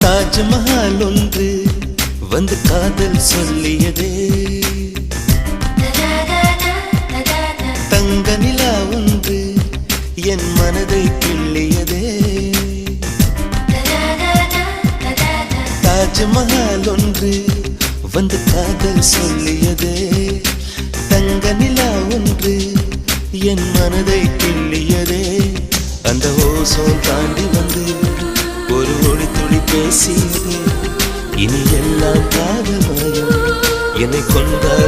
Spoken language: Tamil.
தாஜ்மஹால் ஒன்று வந்து காதல் சொல்லியதே, தங்க நிலா ஒன்று என் மனதை கிள்ளியதே. தாஜ்மஹால் ஒன்று வந்து காதல் சொல்லியதே, தங்க நிலா ஒன்று என் மனதை கிள்ளியதே. அந்த ஓசோன் தாண்டி வந்து ஒரு ஒளி துளி பேசியதே, இனி எல்லாம் காதல் மயம் என்னை கொண்டார்